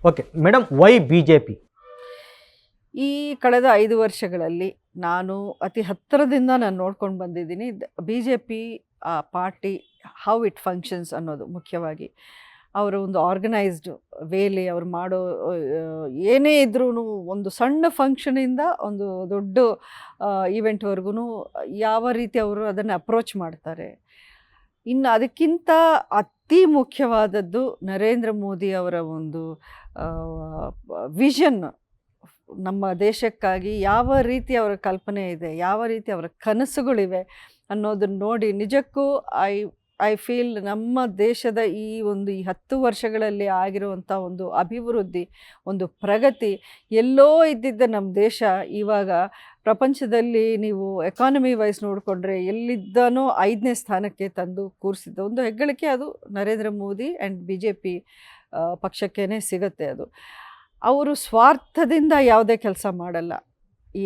Okay madam, Y BJP? ಈ ಕಳೆದ 5 ವರ್ಷಗಳಲ್ಲಿ ನಾನು ಅತಿ ಹತ್ತಿರದಿಂದ ನಾನು ನೋಡ್ಕೊಂಡು ಬಂದಿದ್ದೀನಿ. BJP party how it functions ಅನ್ನೋದು ಮುಖ್ಯವಾಗಿ. ಅವರ ಒಂದು ಆರ್ಗನೈಸ್ಡ್ ವೇಲಿ ಅವ್ರು ಮಾಡೋ ಏನೇ ಇದ್ರೂ ಒಂದು ಸಣ್ಣ ಫಂಕ್ಷನಿಂದ ಒಂದು ದೊಡ್ಡ ಈವೆಂಟ್ವರೆಗೂ ಯಾವ ರೀತಿ ಅವರು ಅದನ್ನು ಅಪ್ರೋಚ್ ಮಾಡ್ತಾರೆ. ಇನ್ನು ಅದಕ್ಕಿಂತ ಅತಿ ಮುಖ್ಯವಾದದ್ದು ನರೇಂದ್ರ ಮೋದಿ ಅವರ ಒಂದು ವಿಷನ್, ನಮ್ಮ ದೇಶಕ್ಕಾಗಿ ಯಾವ ರೀತಿ ಅವರ ಕಲ್ಪನೆ ಇದೆ, ಯಾವ ರೀತಿ ಅವರ ಕನಸುಗಳಿವೆ ಅನ್ನೋದನ್ನು ನೋಡಿ ನಿಜಕ್ಕೂ ಐ ಫೀಲ್ ನಮ್ಮ ದೇಶದ ಈ 10 ವರ್ಷಗಳಲ್ಲಿ ಆಗಿರುವಂಥ ಒಂದು ಅಭಿವೃದ್ಧಿ, ಒಂದು ಪ್ರಗತಿ, ಎಲ್ಲೋ ಇದ್ದಿದ್ದ ನಮ್ಮ ದೇಶ ಇವಾಗ ಪ್ರಪಂಚದಲ್ಲಿ ನೀವು ಎಕಾನಮಿ ವೈಸ್ ನೋಡಿಕೊಂಡ್ರೆ ಎಲ್ಲಿದ್ದನೋ 5ನೇ ಸ್ಥಾನಕ್ಕೆ ತಂದು ಕೂರಿಸಿದ್ದ ಒಂದು ಹೆಗ್ಗಳಿಕೆ ಅದು ನರೇಂದ್ರ ಮೋದಿ ಆ್ಯಂಡ್ BJP ಪಕ್ಷಕ್ಕೇ ಸಿಗುತ್ತೆ. ಅದು ಅವರು ಸ್ವಾರ್ಥದಿಂದ ಯಾವುದೇ ಕೆಲಸ ಮಾಡಲ್ಲ.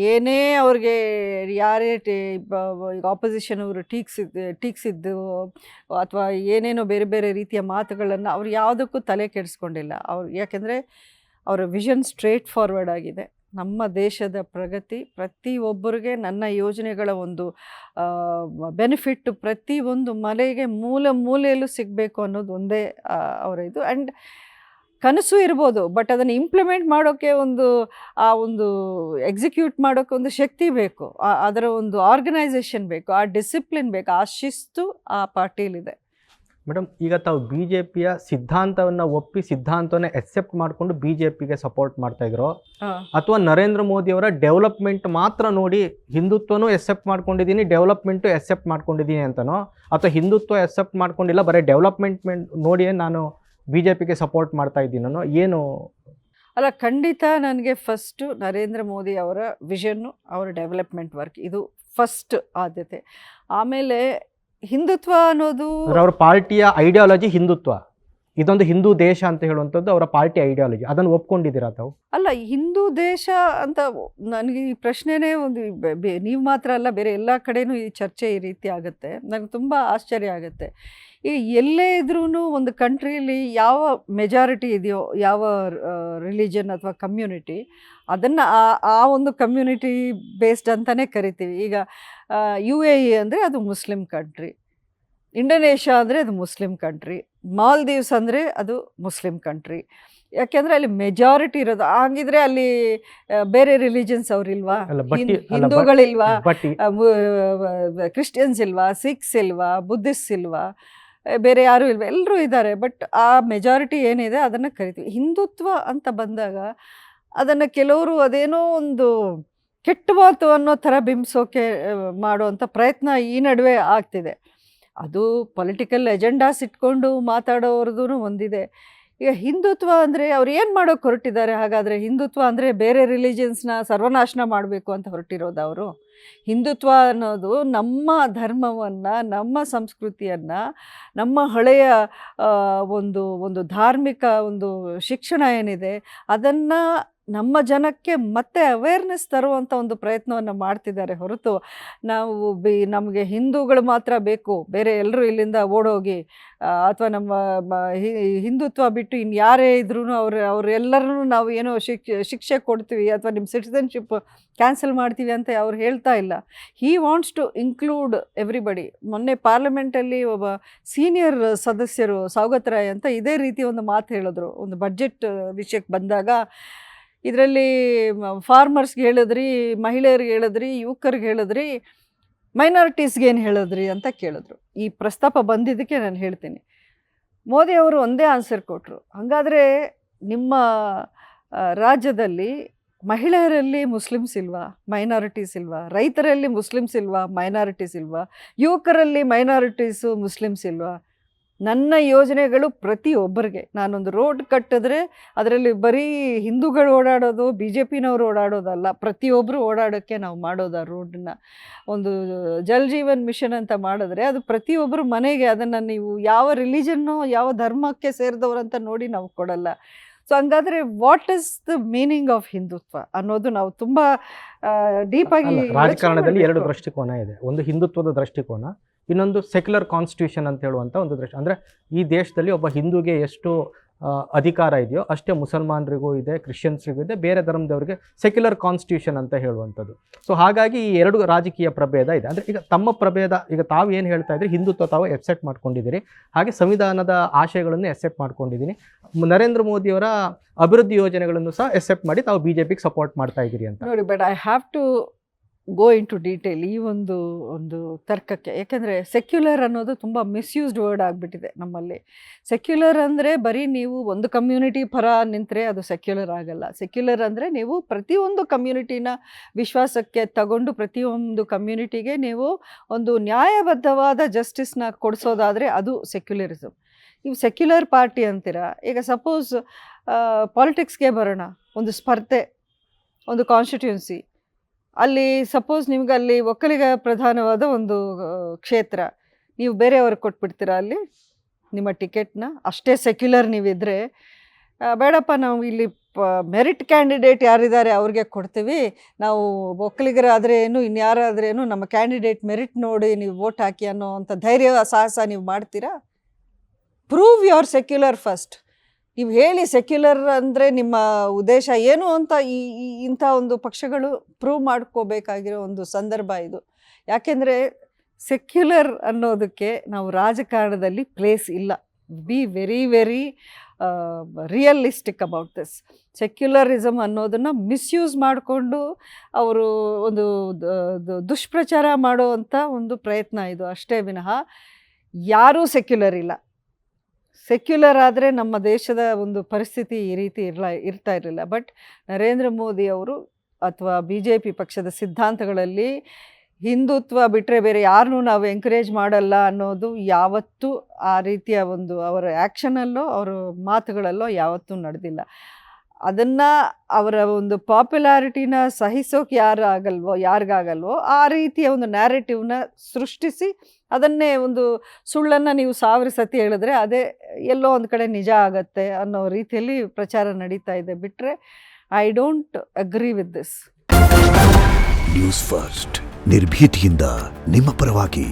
ಏನೇ ಅವ್ರಿಗೆ ಯಾರೇ ಈಗ ಆಪೋಸಿಷನ್ ಅವರು ಟೀಕ್ಸಿದ್ದು ಅಥವಾ ಏನೇನೋ ಬೇರೆ ಬೇರೆ ರೀತಿಯ ಮಾತುಗಳನ್ನು ಅವ್ರು ಯಾವುದಕ್ಕೂ ತಲೆ ಕೆಡಿಸ್ಕೊಂಡಿಲ್ಲ. ಯಾಕೆಂದರೆ ಅವರ ವಿಷನ್ ಸ್ಟ್ರೇಟ್ ಫಾರ್ವರ್ಡ್ ಆಗಿದೆ. ನಮ್ಮ ದೇಶದ ಪ್ರಗತಿ ಪ್ರತಿಯೊಬ್ಬರಿಗೆ ನನ್ನ ಯೋಜನೆಗಳ ಒಂದು ಬೆನಿಫಿಟ್ ಪ್ರತಿಯೊಂದು ಮನೆಗೆ ಮೂಲೆಯಲ್ಲೂ ಸಿಗಬೇಕು ಅನ್ನೋದು ಒಂದೇ ಅವರ ಇದು. ಆ್ಯಂಡ್ ಕನಸು ಇರ್ಬೋದು, ಬಟ್ ಅದನ್ನು ಇಂಪ್ಲಿಮೆಂಟ್ ಮಾಡೋಕ್ಕೆ ಒಂದು ಎಕ್ಸಿಕ್ಯೂಟ್ ಮಾಡೋಕ್ಕೆ ಒಂದು ಶಕ್ತಿ ಬೇಕು, ಅದರ ಒಂದು ಆರ್ಗನೈಸೇಷನ್ ಬೇಕು, ಆ ಡಿಸಿಪ್ಲಿನ್ ಬೇಕು, ಆ ಶಿಸ್ತು ಆ ಪಾರ್ಟಿಲಿದೆ. ಮೇಡಮ್, ಈಗ ತಾವು BJPಯ ಸಿದ್ಧಾಂತವನ್ನು ಒಪ್ಪಿ ಸಿದ್ಧಾಂತವನ್ನ ಎಕ್ಸೆಪ್ಟ್ ಮಾಡಿಕೊಂಡು BJPಗೆ ಸಪೋರ್ಟ್ ಮಾಡ್ತಾ ಇದ್ರು, ಅಥವಾ ನರೇಂದ್ರ ಮೋದಿ ಅವರ ಡೆವಲಪ್ಮೆಂಟ್ ಮಾತ್ರ ನೋಡಿ ಹಿಂದುತ್ವನೂ ಎಕ್ಸೆಪ್ಟ್ ಮಾಡ್ಕೊಂಡಿದ್ದೀನಿ, ಡೆವಲಪ್ಮೆಂಟು ಎಕ್ಸೆಪ್ಟ್ ಮಾಡ್ಕೊಂಡಿದ್ದೀನಿ ಅಂತನೋ, ಅಥವಾ ಹಿಂದುತ್ವ ಎಕ್ಸೆಪ್ಟ್ ಮಾಡ್ಕೊಂಡಿಲ್ಲ ಬರೀ ಡೆವಲಪ್ಮೆಂಟ್ ನೋಡಿಯೇ ನಾನು BJPಗೆ ಸಪೋರ್ಟ್ ಮಾಡ್ತಾ ಇದ್ದೀನೋ ಏನು? ಅಲ್ಲ, ಖಂಡಿತ ನನಗೆ ಫಸ್ಟು ನರೇಂದ್ರ ಮೋದಿ ಅವರ ವಿಷನ್ನು, ಅವರ ಡೆವಲಪ್ಮೆಂಟ್ ವರ್ಕ್ ಇದು ಫಸ್ಟ್ ಆದ್ಯತೆ. ಆಮೇಲೆ ಹಿಂದುತ್ವ ಅನ್ನೋದು ಅವರ ಪಾರ್ಟಿಯ ಐಡಿಯಾಲಜಿ ಹಿಂದುತ್ವ, ಇದೊಂದು ಹಿಂದೂ ದೇಶ ಅಂತ ಹೇಳುವಂಥದ್ದು ಅವರ ಪಾರ್ಟಿ ಐಡಿಯಾಲಜಿ. ಅದನ್ನು ಒಪ್ಕೊಂಡಿದ್ದೀರಾ ತಾವು? ಅಲ್ಲ, ಹಿಂದೂ ದೇಶ ಅಂತ ನನಗೆ ಈ ಪ್ರಶ್ನೆನೇ ನೀವು ಮಾತ್ರ ಅಲ್ಲ, ಬೇರೆ ಎಲ್ಲ ಕಡೆನೂ ಈ ಚರ್ಚೆ ಈ ರೀತಿ ಆಗುತ್ತೆ. ನನಗೆ ತುಂಬ ಆಶ್ಚರ್ಯ ಆಗುತ್ತೆ. ಈಗ ಎಲ್ಲೇ ಇದ್ರೂ ಒಂದು ಕಂಟ್ರಿಯಲ್ಲಿ ಯಾವ ಮೆಜಾರಿಟಿ ಇದೆಯೋ, ಯಾವ ರಿಲಿಜನ್ ಅಥವಾ ಕಮ್ಯುನಿಟಿ, ಅದನ್ನು ಆ ಒಂದು ಕಮ್ಯುನಿಟಿ ಬೇಸ್ಡ್ ಅಂತಲೇ ಕರಿತೀವಿ. ಈಗ UAE ಅಂದರೆ ಅದು ಮುಸ್ಲಿಂ ಕಂಟ್ರಿ, ಇಂಡೋನೇಷ್ಯಾ ಅಂದರೆ ಅದು ಮುಸ್ಲಿಂ ಕಂಟ್ರಿ, ಮಾಲ್ದೀವ್ಸ್ ಅಂದರೆ ಅದು ಮುಸ್ಲಿಂ ಕಂಟ್ರಿ. ಯಾಕೆಂದರೆ ಅಲ್ಲಿ ಮೆಜಾರಿಟಿ ಇರೋದು. ಹಾಗಿದ್ರೆ ಅಲ್ಲಿ ಬೇರೆ ರಿಲಿಜನ್ಸ್ ಅವರಿಲ್ವಾ? ಹಿಂದೂಗಳಿಲ್ವಾ? ಕ್ರಿಶ್ಚಿಯನ್ಸ್ ಇಲ್ವಾ? ಸಿಖ್ಸ್ ಇಲ್ವಾ? ಬುದ್ಧಿಸ್ಟ್ ಇಲ್ವಾ? ಬೇರೆ ಯಾರೂ ಇಲ್ವಾ? ಎಲ್ಲರೂ ಇದ್ದಾರೆ. ಬಟ್ ಆ ಮೆಜಾರಿಟಿ ಏನಿದೆ ಅದನ್ನು ಕರಿತೀವಿ ಹಿಂದುತ್ವ ಅಂತ ಬಂದಾಗ. ಅದನ್ನು ಕೆಲವರು ಅದೇನೋ ಒಂದು ಕೆಟ್ಟ ಮಾತು ಅನ್ನೋ ಥರ ಬಿಂಬಿಸೋಕೆ ಮಾಡುವಂಥ ಪ್ರಯತ್ನ ಈ ನಡುವೆ ಆಗ್ತಿದೆ. ಅದು ಪೊಲಿಟಿಕಲ್ ಎಜೆಂಡಾಸ್ ಇಟ್ಕೊಂಡು ಮಾತಾಡೋರ್ದು ಒಂದಿದೆ. ಈಗ ಹಿಂದುತ್ವ ಅಂದರೆ ಅವ್ರು ಏನು ಮಾಡೋಕ್ಕೆ ಹೊರಟಿದ್ದಾರೆ? ಹಾಗಾದರೆ ಹಿಂದುತ್ವ ಅಂದರೆ ಬೇರೆ ರಿಲಿಜನ್ಸ್ನ ಸರ್ವನಾಶನ ಮಾಡಬೇಕು ಅಂತ ಹೊರಟಿರೋದು ಅವರು? ಹಿಂದುತ್ವ ಅನ್ನೋದು ನಮ್ಮ ಧರ್ಮವನ್ನು, ನಮ್ಮ ಸಂಸ್ಕೃತಿಯನ್ನು, ನಮ್ಮ ಹಳೆಯ ಒಂದು ಧಾರ್ಮಿಕ ಒಂದು ಶಿಕ್ಷಣ ಏನಿದೆ ಅದನ್ನು ನಮ್ಮ ಜನಕ್ಕೆ ಮತ್ತೆ ಅವೇರ್ನೆಸ್ ತರುವಂಥ ಒಂದು ಪ್ರಯತ್ನವನ್ನು ಮಾಡ್ತಿದ್ದಾರೆ ಹೊರತು ನಮಗೆ ಹಿಂದೂಗಳು ಮಾತ್ರ ಬೇಕು, ಬೇರೆ ಎಲ್ಲರೂ ಇಲ್ಲಿಂದ ಓಡೋಗಿ, ಅಥವಾ ನಮ್ಮ ಹಿಂದುತ್ವ ಬಿಟ್ಟು ಇನ್ನು ಯಾರೇ ಇದ್ರೂ ಅವರೆಲ್ಲರೂ ನಾವು ಏನೋ ಶಿಕ್ಷೆ ಕೊಡ್ತೀವಿ ಅಥವಾ ನಿಮ್ಮ ಸಿಟಿಸನ್ಶಿಪ್ ಕ್ಯಾನ್ಸಲ್ ಮಾಡ್ತೀವಿ ಅಂತ ಅವ್ರು ಹೇಳ್ತಾ ಇಲ್ಲ. He wants to include everybody. ಮೊನ್ನೆ ಪಾರ್ಲಿಮೆಂಟಲ್ಲಿ ಒಬ್ಬ ಸೀನಿಯರ್ ಸದಸ್ಯರು ಸೌಗತ್ ರಾಯ್ ಅಂತ ಇದೇ ರೀತಿ ಒಂದು ಮಾತು ಹೇಳಿದ್ರು. ಒಂದು ಬಡ್ಜೆಟ್ ವಿಷಯಕ್ಕೆ ಬಂದಾಗ ಇದರಲ್ಲಿ ಫಾರ್ಮರ್ಸ್ಗೆ ಹೇಳಿದ್ರಿ, ಮಹಿಳೆಯರಿಗೆ ಹೇಳಿದ್ರಿ, ಯುವಕರಿಗೆ ಹೇಳಿದ್ರಿ, ಮೈನಾರಿಟೀಸ್ಗೆ ಏನು ಹೇಳಿದ್ರಿ ಅಂತ ಕೇಳಿದ್ರು. ಈ ಪ್ರಸ್ತಾಪ ಬಂದಿದ್ದಕ್ಕೆ ನಾನು ಹೇಳ್ತೀನಿ, ಮೋದಿ ಅವರು ಒಂದೇ ಆನ್ಸರ್ ಕೊಟ್ಟರು. ಹಾಗಾದರೆ ನಿಮ್ಮ ರಾಜ್ಯದಲ್ಲಿ ಮಹಿಳೆಯರಲ್ಲಿ ಮುಸ್ಲಿಮ್ಸ್ ಇಲ್ವಾ? ಮೈನಾರಿಟೀಸ್ ಇಲ್ವಾ? ರೈತರಲ್ಲಿ ಮುಸ್ಲಿಮ್ಸ್ ಇಲ್ವಾ? ಮೈನಾರಿಟೀಸ್ ಇಲ್ವಾ? ಯುವಕರಲ್ಲಿ ಮೈನಾರಿಟೀಸು ಮುಸ್ಲಿಮ್ಸ್ ಇಲ್ವಾ? ನನ್ನ ಯೋಜನೆಗಳು ಪ್ರತಿಯೊಬ್ಬರಿಗೆ, ನಾನೊಂದು ರೋಡ್ ಕಟ್ಟಿದ್ರೆ ಅದರಲ್ಲಿ ಬರೀ ಹಿಂದೂಗಳು ಓಡಾಡೋದು, BJPನವರು ಓಡಾಡೋದಲ್ಲ, ಪ್ರತಿಯೊಬ್ಬರು ಓಡಾಡೋಕ್ಕೆ ನಾವು ಮಾಡೋದು. ಆ ರೋಡನ್ನ ಒಂದು ಜಲ್ ಜೀವನ್ ಮಿಷನ್ ಅಂತ ಮಾಡಿದ್ರೆ ಅದು ಪ್ರತಿಯೊಬ್ಬರು ಮನೆಗೆ, ಅದನ್ನು ನೀವು ಯಾವ ರಿಲಿಜನ್ನು, ಯಾವ ಧರ್ಮಕ್ಕೆ ಸೇರಿದವರಂತ ನೋಡಿ ನಾವು ಕೊಡಲ್ಲ. ಸೊ ಹಂಗಾದರೆ what is the meaning of Hindutva ಅನ್ನೋದು ನಾವು ತುಂಬ ಡೀಪಾಗಿ. ರಾಜಕಾರಣದಲ್ಲಿ 2 ದೃಷ್ಟಿಕೋನ ಇದೆ. ಒಂದು ಹಿಂದುತ್ವದ ದೃಷ್ಟಿಕೋನ, ಇನ್ನೊಂದು ಸೆಕ್ಯುಲರ್ ಕಾನ್ಸ್ಟಿಟ್ಯೂಷನ್ ಅಂತ ಹೇಳುವಂಥ ಒಂದು ದೃಷ್ಟಿ. ಅಂದರೆ ಈ ದೇಶದಲ್ಲಿ ಒಬ್ಬ ಹಿಂದೂಗೆ ಎಷ್ಟು ಅಧಿಕಾರ ಇದೆಯೋ ಅಷ್ಟೇ ಮುಸಲ್ಮಾನರಿಗೂ ಇದೆ, ಕ್ರಿಶ್ಚಿಯನ್ಸ್ರಿಗೂ ಇದೆ, ಬೇರೆ ಧರ್ಮದವ್ರಿಗೆ ಸೆಕ್ಯುಲರ್ ಕಾನ್ಸ್ಟಿಟ್ಯೂಷನ್ ಅಂತ ಹೇಳುವಂಥದ್ದು. ಸೊ ಹಾಗಾಗಿ ಈ ಎರಡು ರಾಜಕೀಯ ಪ್ರಭೇದ ಇದೆ. ಅಂದರೆ ಈಗ ತಮ್ಮ ಪ್ರಭೇದ, ಈಗ ತಾವು ಏನು ಹೇಳ್ತಾ ಇದ್ರಿ, ಹಿಂದುತ್ವ ತಾವು ಎಕ್ಸೆಪ್ಟ್ ಮಾಡ್ಕೊಂಡಿದ್ದೀರಿ, ಹಾಗೆ ಸಂವಿಧಾನದ ಆಶಯಗಳನ್ನು ಎಕ್ಸೆಪ್ಟ್ ಮಾಡ್ಕೊಂಡಿದ್ದೀನಿ, ನರೇಂದ್ರ ಮೋದಿಯವರ ಅಭಿವೃದ್ಧಿ ಯೋಜನೆಗಳನ್ನು ಸಹ ಎಕ್ಸೆಪ್ಟ್ ಮಾಡಿ ತಾವು BJPಗೆ ಸಪೋರ್ಟ್ ಮಾಡ್ತಾ ಇದ್ದೀರಿ ಅಂತ. ನೋಡಿ, but I have to go into detail ಈ ಒಂದು ತರ್ಕಕ್ಕೆ. ಯಾಕೆಂದರೆ ಸೆಕ್ಯುಲರ್ ಅನ್ನೋದು ತುಂಬ ಮಿಸ್ಯೂಸ್ಡ್ ವರ್ಡ್ ಆಗಿಬಿಟ್ಟಿದೆ ನಮ್ಮಲ್ಲಿ. ಸೆಕ್ಯುಲರ್ ಅಂದರೆ ಬರೀ ನೀವು ಒಂದು ಕಮ್ಯುನಿಟಿ ಪರ ನಿಂತರೆ ಅದು ಸೆಕ್ಯುಲರ್ ಆಗಲ್ಲ. ಸೆಕ್ಯುಲರ್ ಅಂದರೆ ನೀವು ಪ್ರತಿಯೊಂದು ಕಮ್ಯುನಿಟಿನ ವಿಶ್ವಾಸಕ್ಕೆ ತಗೊಂಡು ಪ್ರತಿಯೊಂದು ಕಮ್ಯುನಿಟಿಗೆ ನೀವು ಒಂದು ನ್ಯಾಯಬದ್ಧವಾದ ಜಸ್ಟಿಸ್ನ ಕೊಡಿಸೋದಾದರೆ ಅದು ಸೆಕ್ಯುಲರಿಸಮ್. ನೀವು ಸೆಕ್ಯುಲರ್ ಪಾರ್ಟಿ ಅಂತೀರಾ. ಈಗ ಸಪೋಸ್ ಪಾಲಿಟಿಕ್ಸ್ಗೆ ಬರೋಣ, ಒಂದು ಸ್ಪರ್ಧೆ, ಒಂದು ಕಾನ್ಸ್ಟಿಟ್ಯೂನ್ಸಿ, ಅಲ್ಲಿ ಸಪೋಸ್ ನಿಮ್ಗೆ ಅಲ್ಲಿ ಒಕ್ಕಲಿಗ ಪ್ರಧಾನವಾದ ಒಂದು ಕ್ಷೇತ್ರ, ನೀವು ಬೇರೆಯವ್ರಿಗೆ ಕೊಟ್ಬಿಡ್ತೀರಾ ಅಲ್ಲಿ ನಿಮ್ಮ ಟಿಕೆಟ್ನ? ಅಷ್ಟೇ ಸೆಕ್ಯುಲರ್ ನೀವಿದ್ದರೆ, ಬೇಡಪ್ಪ ನಾವು ಇಲ್ಲಿ ಮೆರಿಟ್ ಕ್ಯಾಂಡಿಡೇಟ್ ಯಾರಿದ್ದಾರೆ ಅವ್ರಿಗೆ ಕೊಡ್ತೀವಿ, ನಾವು ಒಕ್ಕಲಿಗರಾದರೆ ಏನು ಇನ್ಯಾರಾದರೆ ಏನು, ನಮ್ಮ ಕ್ಯಾಂಡಿಡೇಟ್ ಮೆರಿಟ್ ನೋಡಿ ನೀವು ವೋಟ್ ಹಾಕಿ ಅನ್ನೋ ಅಂಥ ಧೈರ್ಯ ಸಾಹಸ ನೀವು ಮಾಡ್ತೀರಾ? Prove your secular first. ನೀವು ಹೇಳಿ ಸೆಕ್ಯುಲರ್ ಅಂದರೆ ನಿಮ್ಮ ಉದ್ದೇಶ ಏನು ಅಂತ ಇಂಥ ಒಂದು ಪಕ್ಷಗಳು ಪ್ರೂವ್ ಮಾಡ್ಕೋಬೇಕಾಗಿರೋ ಒಂದು ಸಂದರ್ಭ ಇದು. ಯಾಕೆಂದರೆ ಸೆಕ್ಯುಲರ್ ಅನ್ನೋದಕ್ಕೆ ನಾವು ರಾಜಕಾರಣದಲ್ಲಿ ಪ್ಲೇಸ್ ಇಲ್ಲ. Be very very realistic about this. Secularism ಅನ್ನೋದನ್ನು ಮಿಸ್ಯೂಸ್ ಮಾಡಿಕೊಂಡು ಅವರು ಒಂದು ದುಷ್ಪ್ರಚಾರ ಮಾಡುವಂಥ ಒಂದು ಪ್ರಯತ್ನ ಇದು ಅಷ್ಟೇ ವಿನಃ ಯಾರೂ ಸೆಕ್ಯುಲರ್ ಇಲ್ಲ. ಸೆಕ್ಯುಲರ್ ಆದರೆ ನಮ್ಮ ದೇಶದ ಒಂದು ಪರಿಸ್ಥಿತಿ ಈ ರೀತಿ ಇರ್ತಾ ಇರಲಿಲ್ಲ. ಬಟ್ ನರೇಂದ್ರ ಮೋದಿ ಅವರು ಅಥವಾ BJP ಪಕ್ಷದ ಸಿದ್ಧಾಂತಗಳಲ್ಲಿ ಹಿಂದುತ್ವ ಬಿಟ್ಟರೆ ಬೇರೆ ಯಾರನ್ನೂ ನಾವು ಎಂಕರೇಜ್ ಮಾಡಲ್ಲ ಅನ್ನೋದು ಯಾವತ್ತೂ ಆ ರೀತಿಯ ಒಂದು ಅವರ ಆ್ಯಕ್ಷನಲ್ಲೋ ಅವರ ಮಾತುಗಳಲ್ಲೋ ಯಾವತ್ತೂ ನಡೆದಿಲ್ಲ. ಅದನ್ನು ಅವರ ಒಂದು ಪಾಪ್ಯುಲಾರಿಟಿನ ಸಹಿಸೋಕೆ ಯಾರಿಗಾಗಲ್ವೋ ಆ ರೀತಿಯ ಒಂದು ನ್ಯಾರೇಟಿವ್ನ ಸೃಷ್ಟಿಸಿ ಅದನ್ನೇ ಒಂದು ಸುಳ್ಳನ್ನು ನೀವು 1000 ಸತಿ ಹೇಳಿದ್ರೆ ಅದೇ ಎಲ್ಲೋ ಒಂದು ಕಡೆ ನಿಜ ಆಗತ್ತೆ ಅನ್ನೋ ರೀತಿಯಲ್ಲಿ ಪ್ರಚಾರ ನಡೀತಾ ಇದೆ. ಬಿಟ್ಟರೆ I don't agree with this. News first ನಿರ್ಭೀತಿಯಿಂದ ನಿಮ್ಮ ಪರವಾಗಿ.